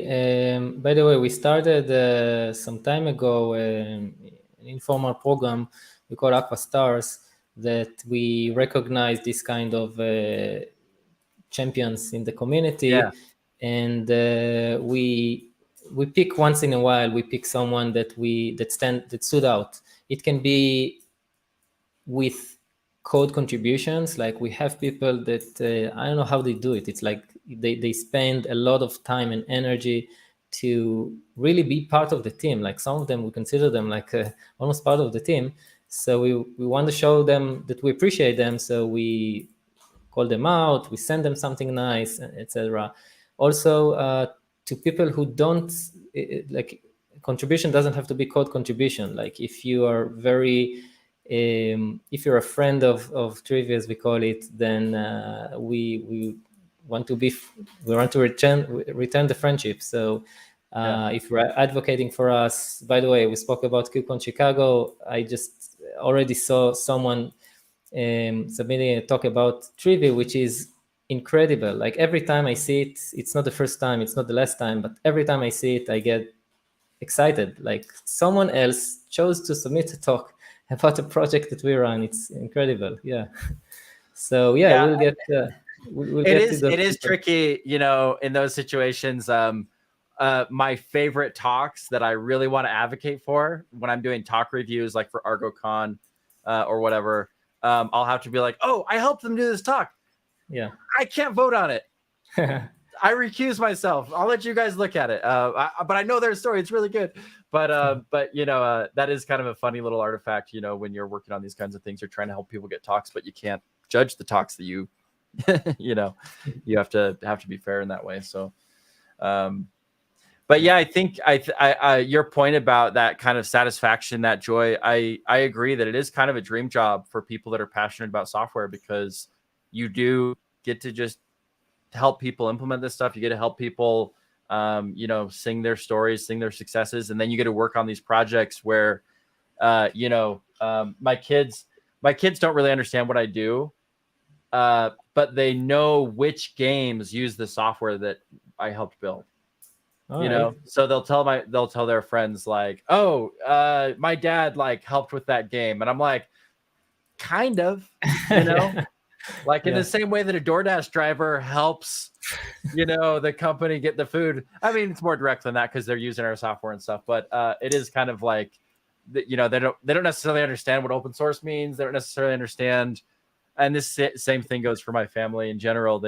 By the way, we started some time ago an informal program we call Aqua Stars that we recognize this kind of champions in the community, and we pick once in a while. We pick someone that stood out. It can be with code contributions. Like we have people that I don't know how they do it. It's like they spend a lot of time and energy to really be part of the team. Like some of them, we consider them like almost part of the team. So we want to show them that we appreciate them. So we call them out, we send them something nice, etc. Also, to people who don't like, contribution doesn't have to be code contribution. Like if you are very if you're a friend of Trivia, as we call it, then we want to return the friendship. So if you're advocating for us, by the way, we spoke about KubeCon Chicago. I just already saw someone submitting a talk about Trivia, which is incredible. Like every time I see it, it's not the first time, it's not the last time, but every time I see it, I get excited. Like someone else chose to submit a talk about a project that we run. It's incredible. Yeah. So yeah, we'll get we'll it get is to those it is people. tricky, you know, in those situations. My favorite talks that I really want to advocate for when I'm doing talk reviews, like for ArgoCon or whatever, I'll have to be like, oh, I helped them do this talk. Yeah. I can't vote on it. I recuse myself. I'll let you guys look at it. But I know their story. It's really good. But you know, that is kind of a funny little artifact, you know, when you're working on these kinds of things, you're trying to help people get talks, but you can't judge the talks that you, you know, you have to be fair in that way. So, but yeah, I think your point about that kind of satisfaction, that joy, I agree that it is kind of a dream job for people that are passionate about software, because you do get to just help people implement this stuff. You get to help people, you know, sing their stories, sing their successes, and then you get to work on these projects where, you know, my kids don't really understand what I do, but they know which games use the software that I helped build. All you right. know, so they'll tell their friends like, oh, my dad like helped with that game, and I'm like, kind of, you know. Like in the same way that a DoorDash driver helps, you know, the company get the food. I mean, it's more direct than that because they're using our software and stuff. But it is kind of like, you know, they don't necessarily understand what open source means. They don't necessarily understand. And this same thing goes for my family in general.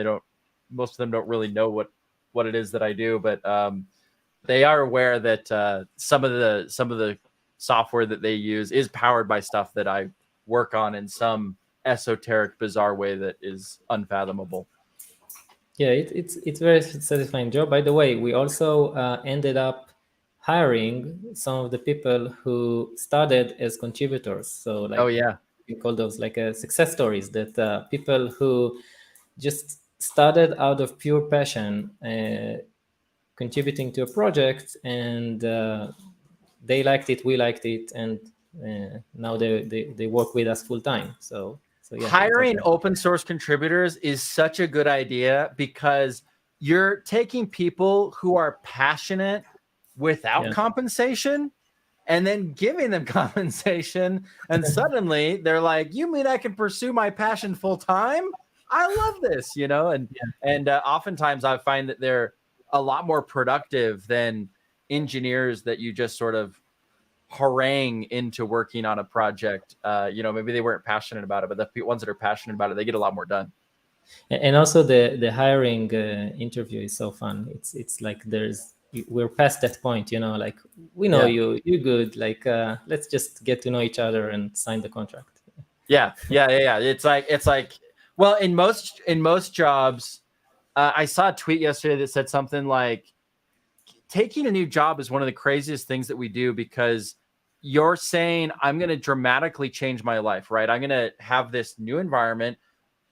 Most of them don't really know what it is that I do, but they are aware that some of the software that they use is powered by stuff that I work on in some esoteric, bizarre way that is unfathomable. Yeah, it's very satisfying job. By the way, we also ended up hiring some of the people who started as contributors. So like, Oh yeah, we call those like success stories, that people who just started out of pure passion, contributing to a project, and they liked it, we liked it, and now they work with us full time. So yeah, hiring open source contributors is such a good idea, because you're taking people who are passionate without compensation and then giving them compensation, and suddenly they're like, you mean I can pursue my passion full time? I love this, you know. And oftentimes I find that they're a lot more productive than engineers that you just sort of harangue into working on a project. You know, maybe they weren't passionate about it, but the ones that are passionate about it, they get a lot more done. And also the hiring interview is so fun. It's like we're past that point, you know, like we know you're good, like let's just get to know each other and sign the contract. Yeah. It's like, well, in most jobs, I saw a tweet yesterday that said something like, taking a new job is one of the craziest things that we do, because you're saying, I'm going to dramatically change my life, right? I'm going to have this new environment.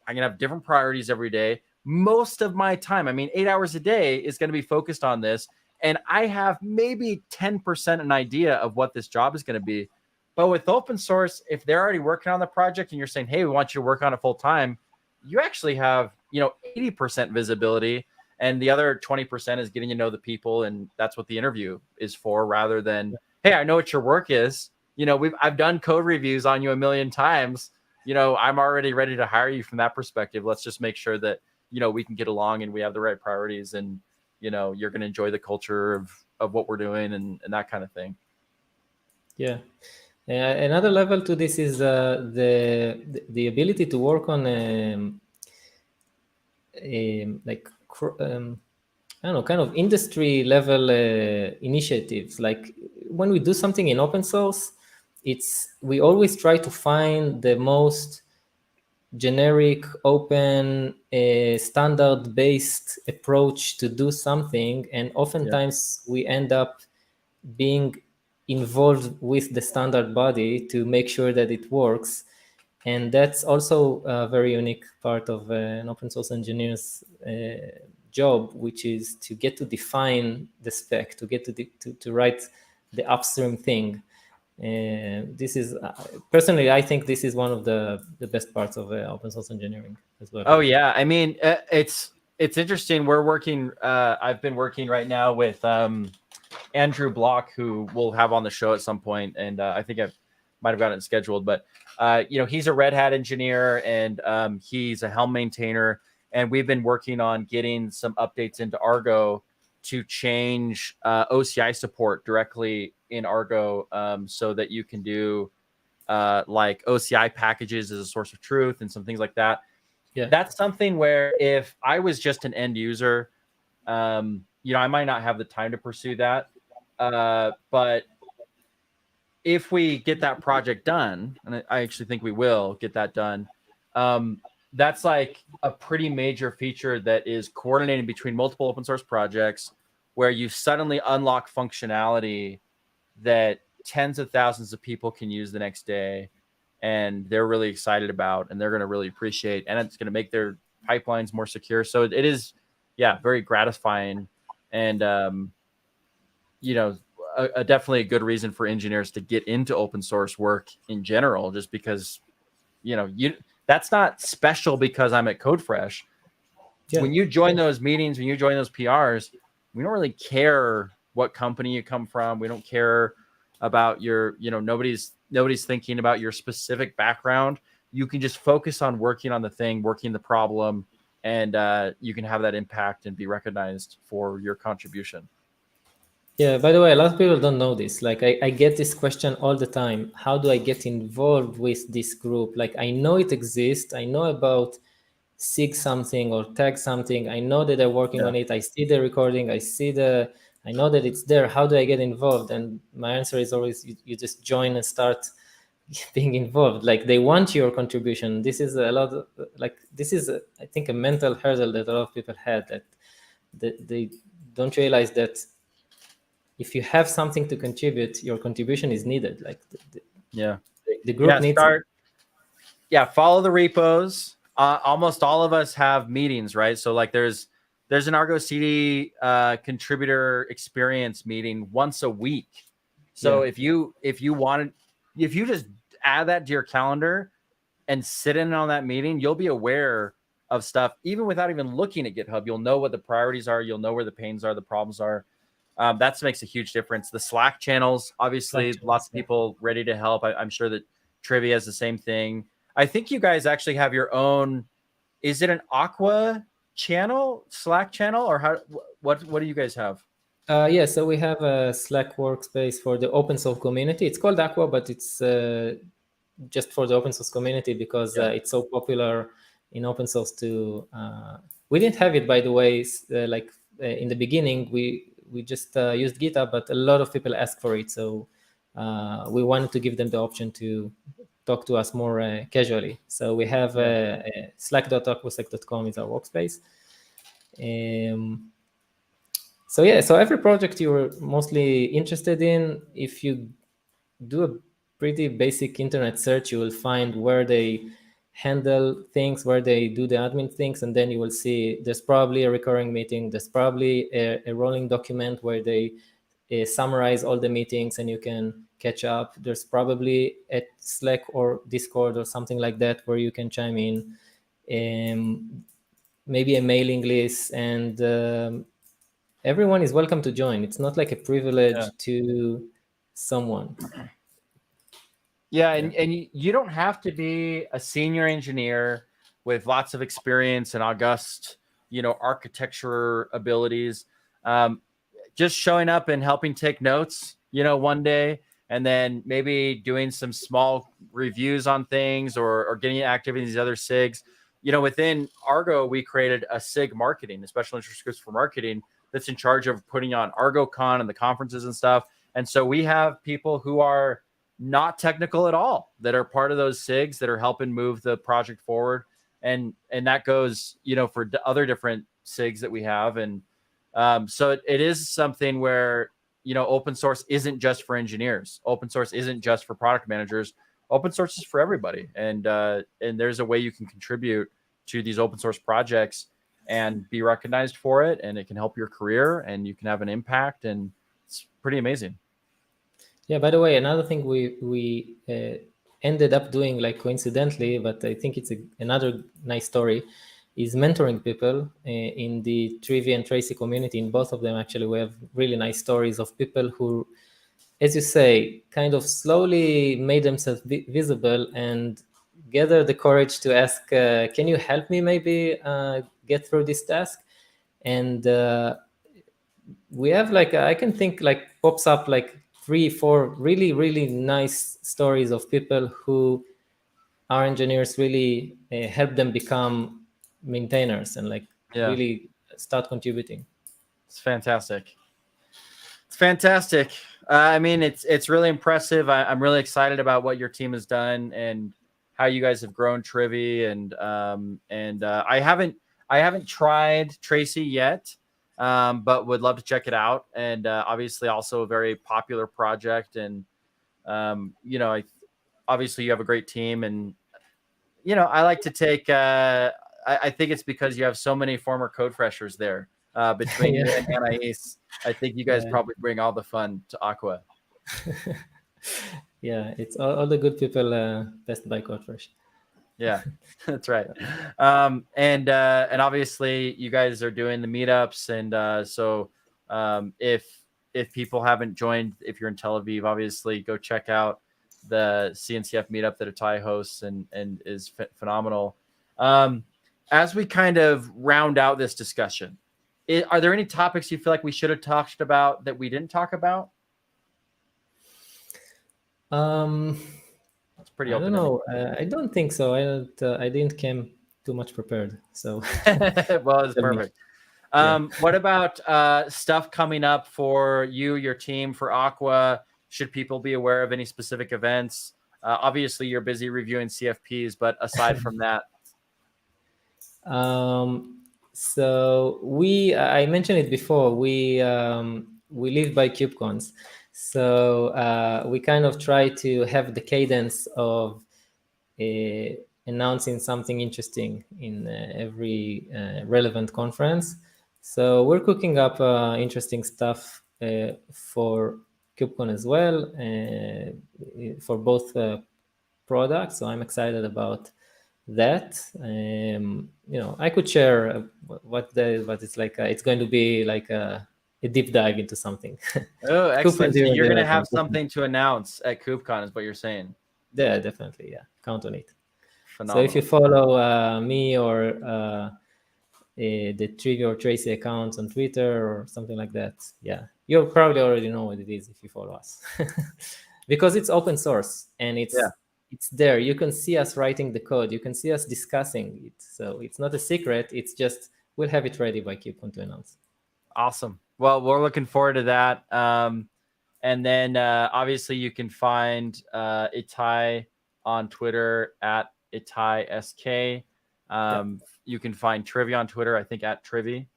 I'm going to have different priorities every day. Most of my time, I mean, 8 hours a day is going to be focused on this. And I have maybe 10% an idea of what this job is going to be. But with open source, if they're already working on the project and you're saying, hey, we want you to work on it full time, you actually have, you know, 80% visibility. And the other 20% is getting to know the people. And that's what the interview is for, rather than, hey, I know what your work is. You know, I've done code reviews on you a million times. You know, I'm already ready to hire you from that perspective. Let's just make sure that, you know, we can get along and we have the right priorities, and, you know, you're going to enjoy the culture of what we're doing and that kind of thing. Yeah. Another level to this is the ability to work on like I don't know, kind of industry level initiatives. Like when we do something in open source, we always try to find the most generic, open, standard-based approach to do something, and oftentimes we end up being involved with the standard body to make sure that it works. And that's also a very unique part of an open source engineer's job, which is to get to define the spec, to get to write the upstream thing. This is personally, I think this is one of the best parts of open source engineering as well. Oh yeah, I mean it's interesting. We're working. I've been working right now with Andrew Block, who we'll have on the show at some point, and I think I might have gotten it scheduled. But he's a Red Hat engineer, and he's a Helm maintainer, and we've been working on getting some updates into Argo to change OCI support directly in Argo, so that you can do like OCI packages as a source of truth and some things like that. Yeah, that's something where if I was just an end user, I might not have the time to pursue that. But if we get that project done, and I actually think we will get that done, that's like a pretty major feature that is coordinating between multiple open source projects, where you suddenly unlock functionality that tens of thousands of people can use the next day, and they're really excited about, and they're going to really appreciate, and it's going to make their pipelines more secure. So it is, very gratifying, and definitely a good reason for engineers to get into open source work in general, just because that's not special because I'm at CodeFresh. Yeah. When you join those meetings, when you join those PRs, we don't really care what company you come from. We don't care about your, nobody's thinking about your specific background. You can just focus on working on the thing, working the problem, and you can have that impact and be recognized for your contribution. Yeah, by the way, a lot of people don't know this. Like I get this question all the time. How do I get involved with this group? Like I know it exists. I know about SIG something or tag something. I know that they're working on it. I see the recording. I know that it's there. How do I get involved? And my answer is always you just join and start being involved. Like they want your contribution. This is a lot of, I think a mental hurdle that a lot of people had, that they don't realize that if you have something to contribute, your contribution is needed. Like the group needs it. Follow the repos. Almost all of us have meetings, right? So like there's an Argo CD contributor experience meeting once a week. So if you just add that to your calendar and sit in on that meeting, you'll be aware of stuff even without even looking at GitHub. You'll know what the priorities are. You'll know where the pains are, the problems are. That makes a huge difference. The Slack channels, obviously, lots of people ready to help. I'm sure that Trivia has the same thing. I think you guys actually have your own. Is it an Aqua channel, Slack channel, or what do you guys have? So we have a Slack workspace for the open source community. It's called Aqua, but it's just for the open source community because it's so popular in open source too. We didn't have it, by the way, in the beginning. We just used GitHub, but a lot of people asked for it. So we wanted to give them the option to talk to us more casually. So we have slack.aquasec.com is our workspace. So every project you're mostly interested in, if you do a pretty basic internet search, you will find where they handle things, where they do the admin things, and then you will see there's probably a recurring meeting. There's probably a rolling document where they summarize all the meetings and you can catch up. There's probably a Slack or Discord or something like that where you can chime in. Maybe a mailing list, and everyone is welcome to join. It's not like a privilege to someone. And you don't have to be a senior engineer with lots of experience and august, architecture abilities. Just showing up and helping take notes, one day and then maybe doing some small reviews on things or getting active in these other SIGs. Within Argo, we created a SIG marketing, a special interest groups for marketing, that's in charge of putting on ArgoCon and the conferences and stuff. And so we have people who are not technical at all that are part of those SIGs that are helping move the project forward. And that goes, for other different SIGs that we have. And so it is something where, open source isn't just for engineers. Open source isn't just for product managers. Open source is for everybody. And there's a way you can contribute to these open source projects and be recognized for it. And it can help your career and you can have an impact. And it's pretty amazing. Yeah, by the way, another thing we ended up doing, like coincidentally, but I think it's another nice story, is mentoring people in the Trivia and Tracy community. In both of them, actually, we have really nice stories of people who, as you say, kind of slowly made themselves visible and gather the courage to ask, can you help me maybe get through this task? And we have I can think pops up 3-4 really, really nice stories of people who our engineers really help them become maintainers and really start contributing. It's fantastic. It's fantastic. It's really impressive. I'm really excited about what your team has done and how you guys have grown Trivi. And I haven't tried Tracy yet, but would love to check it out. And obviously, also a very popular project. And obviously, you have a great team. And I like to take. I think it's because you have so many former code freshers there between you and Anais. I think you guys probably bring all the fun to Aqua. Yeah, it's all the good people best by CodeFresh. Yeah, that's right. And obviously you guys are doing the meetups, and so if people haven't joined, if you're in Tel Aviv, obviously go check out the CNCF meetup that Itay hosts and is phenomenal. As we kind of round out this discussion, are there any topics you feel like we should have talked about that we didn't talk about? It's pretty open. I don't know. I don't think so. I didn't come too much prepared. So well, it's perfect. What about stuff coming up for you, your team, for Aqua? Should people be aware of any specific events? Obviously, you're busy reviewing CFPs, but aside from that. So I mentioned it before, we live by KubeCons. So we kind of try to have the cadence of announcing something interesting in every relevant conference. So we're cooking up interesting stuff for KubeCon as well, for both products. So I'm excited about that. I could share but it's it's going to be like a deep dive into something. Oh, excellent. So you're going to have something to announce at KubeCon is what you're saying. Yeah, definitely. Yeah, count on it. Phenomenal. So if you follow me or the Trivia or Tracy accounts on Twitter or something like that, yeah, you'll probably already know what it is if you follow us. Because it's open source and it's there. You can see us writing the code. You can see us discussing it. So it's not a secret. It's just we'll have it ready by KubeCon to announce. Awesome. Well, we're looking forward to that. And then obviously you can find Itay on Twitter at ItaySK. You can find Trivi on Twitter, I think at Trivi.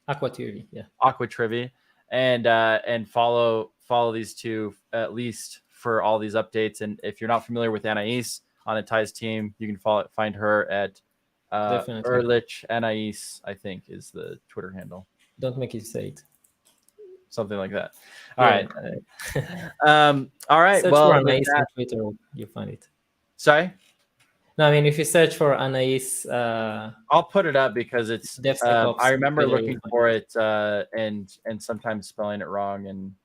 Aqua Trivi, yeah. Aqua Trivi. And follow these two at least for all these updates. And if you're not familiar with Anais on Itay's team, you can find her at Erlich Anais, I think is the Twitter handle. Don't make it say it. Something like that. All right. All right. Search for Anais on Twitter, you'll find it. Sorry? No, I mean, if you search for Anais... I'll put it up because it's... I remember looking for it and sometimes spelling it wrong and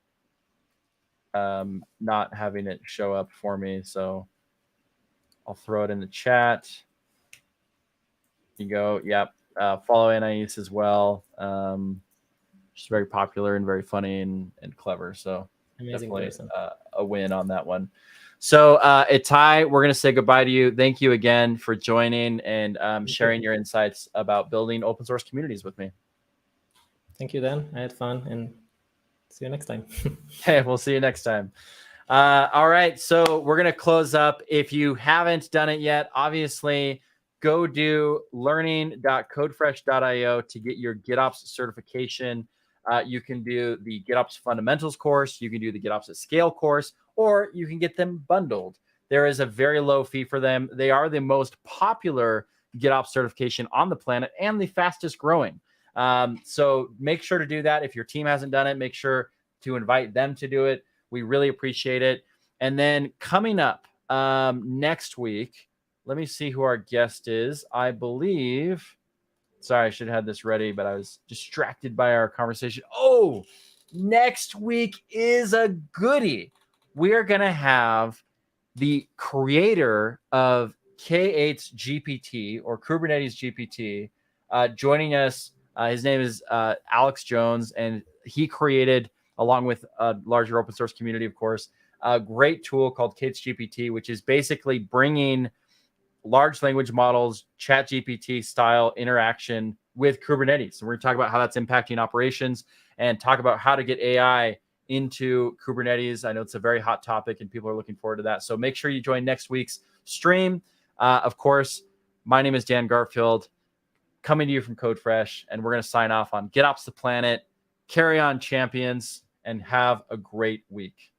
not having it show up for me. So I'll throw it in the chat. You go. Yep. Follow Anais as well. She's very popular and very funny and clever. So Amazing definitely person. a win on that one. So Itay, we're going to say goodbye to you. Thank you again for joining and sharing your insights about building open source communities with me. Thank you, Dan. I had fun, and see you next time. Hey, we'll see you next time. All right, so we're going to close up. If you haven't done it yet, obviously, go do learning.codefresh.io to get your GitOps certification. You can do the GitOps Fundamentals course. You can do the GitOps at Scale course, or you can get them bundled. There is a very low fee for them. They are the most popular GitOps certification on the planet and the fastest growing. So make sure to do that. If your team hasn't done it, make sure to invite them to do it. We really appreciate it. And then coming up next week, let me see who our guest is. I believe, sorry, I should have had this ready, but I was distracted by our conversation. Oh, next week is a goodie. We are going to have the creator of K8's GPT or Kubernetes GPT joining us. His name is Alex Jones, and he created, along with a larger open source community, of course, a great tool called K8's GPT, which is basically bringing large language models, chat GPT style interaction with Kubernetes. So we're going to talk about how that's impacting operations and talk about how to get AI into Kubernetes. I know it's a very hot topic and people are looking forward to that. So make sure you join next week's stream. Of course, my name is Dan Garfield, coming to you from CodeFresh, and we're going to sign off on GitOps the Planet. Carry on, champions, and have a great week.